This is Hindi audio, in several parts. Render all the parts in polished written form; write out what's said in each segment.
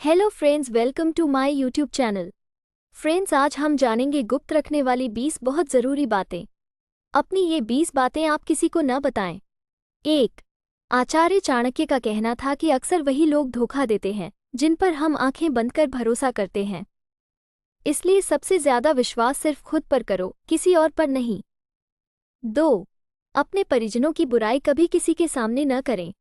Hello friends, welcome to my YouTube channel. Friends, आज हम जानेंगे गुप्त रखने वाली 20 बहुत ज़रूरी बातें। अपनी ये 20 बातें आप किसी को न बताएं। 1. आचार्य चाणक्य का कहना था कि अक्सर वही लोग धोखा देते हैं जिन पर हम आंखें बंद कर भरोसा करते हैं। इसलिए सबसे ज़्यादा विश्वास सिर्फ खुद पर करो, किसी और पर नहीं। 2. अपने परिजनों की बुराई कभी किसी के सामने न करें।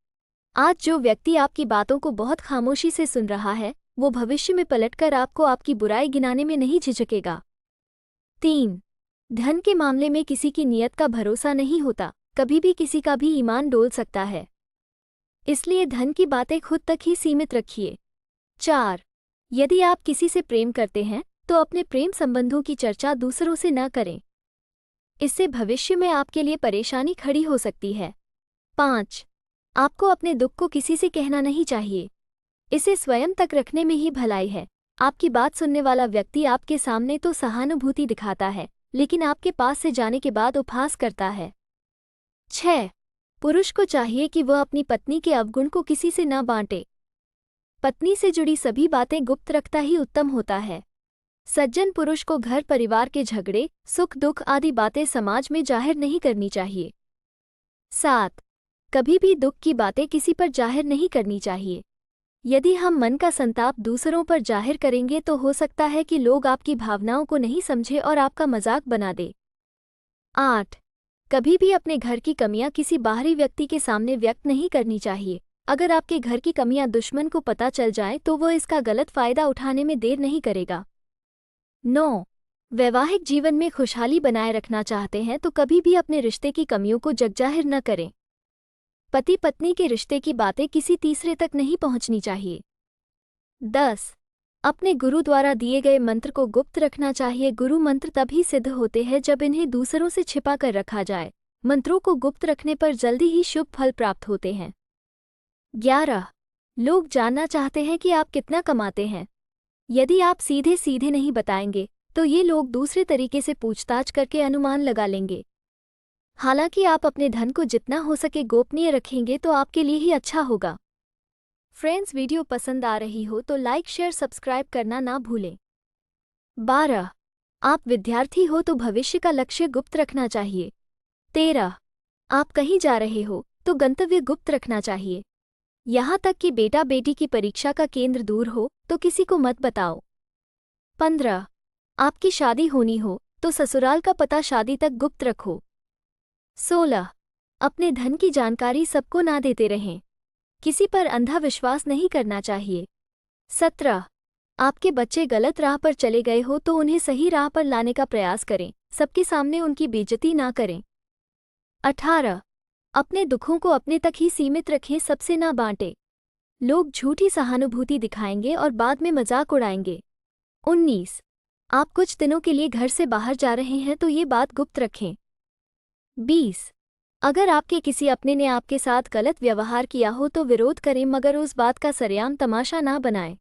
आज जो व्यक्ति आपकी बातों को बहुत खामोशी से सुन रहा है, वो भविष्य में पलटकर आपको आपकी बुराई गिनाने में नहीं झिझकेगा। 3. धन के मामले में किसी की नीयत का भरोसा नहीं होता, कभी भी किसी का भी ईमान डोल सकता है। इसलिए धन की बातें खुद तक ही सीमित रखिए। 4. यदि आप किसी से प्रेम करते हैं तो अपने प्रेम संबंधों की चर्चा दूसरों से न करें। इससे भविष्य में आपके लिए परेशानी खड़ी हो सकती है। 5. आपको अपने दुख को किसी से कहना नहीं चाहिए, इसे स्वयं तक रखने में ही भलाई है। आपकी बात सुनने वाला व्यक्ति आपके सामने तो सहानुभूति दिखाता है, लेकिन आपके पास से जाने के बाद उपहास करता है। 6. पुरुष को चाहिए कि वह अपनी पत्नी के अवगुण को किसी से न बांटे। पत्नी से जुड़ी सभी बातें गुप्त रखता ही उत्तम होता है। सज्जन पुरुष को घर परिवार के झगड़े, सुख दुख आदि बातें समाज में जाहिर नहीं करनी चाहिए। 7. कभी भी दुख की बातें किसी पर जाहिर नहीं करनी चाहिए। यदि हम मन का संताप दूसरों पर जाहिर करेंगे तो हो सकता है कि लोग आपकी भावनाओं को नहीं समझे और आपका मजाक बना दे। 8. कभी भी अपने घर की कमियां किसी बाहरी व्यक्ति के सामने व्यक्त नहीं करनी चाहिए। अगर आपके घर की कमियां दुश्मन को पता चल जाएं तो वह इसका गलत फायदा उठाने में देर नहीं करेगा। 9. वैवाहिक जीवन में खुशहाली बनाए रखना चाहते हैं तो कभी भी अपने रिश्ते की कमियों को जगजाहिर न करें। पति पत्नी के रिश्ते की बातें किसी तीसरे तक नहीं पहुंचनी चाहिए। 10. अपने गुरु द्वारा दिए गए मंत्र को गुप्त रखना चाहिए। गुरु मंत्र तभी सिद्ध होते हैं जब इन्हें दूसरों से छिपा कर रखा जाए। मंत्रों को गुप्त रखने पर जल्दी ही शुभ फल प्राप्त होते हैं। 11. लोग जानना चाहते हैं कि आप कितना कमाते हैं। यदि आप सीधे सीधे नहीं बताएंगे तो ये लोग दूसरे तरीके से पूछताछ करके अनुमान लगा लेंगे। हालांकि आप अपने धन को जितना हो सके गोपनीय रखेंगे तो आपके लिए ही अच्छा होगा। फ्रेंड्स, वीडियो पसंद आ रही हो तो लाइक शेयर सब्सक्राइब करना ना भूलें। 12. आप विद्यार्थी हो तो भविष्य का लक्ष्य गुप्त रखना चाहिए। 13. आप कहीं जा रहे हो तो गंतव्य गुप्त रखना चाहिए। यहाँ तक कि बेटा बेटी की परीक्षा का केंद्र दूर हो तो किसी को मत बताओ। 15. आपकी शादी होनी हो तो ससुराल का पता शादी तक गुप्त रखो। 16. अपने धन की जानकारी सबको ना देते रहें, किसी पर अंधा विश्वास नहीं करना चाहिए। 17. आपके बच्चे गलत राह पर चले गए हो तो उन्हें सही राह पर लाने का प्रयास करें, सबके सामने उनकी बेइज्जती ना करें। 18. अपने दुखों को अपने तक ही सीमित रखें, सबसे ना बांटें। लोग झूठी सहानुभूति दिखाएंगे और बाद में मजाक उड़ाएंगे। 19. आप कुछ दिनों के लिए घर से बाहर जा रहे हैं तो ये बात गुप्त रखें। 20. अगर आपके किसी अपने ने आपके साथ गलत व्यवहार किया हो तो विरोध करें, मगर उस बात का सरेआम तमाशा ना बनाएं।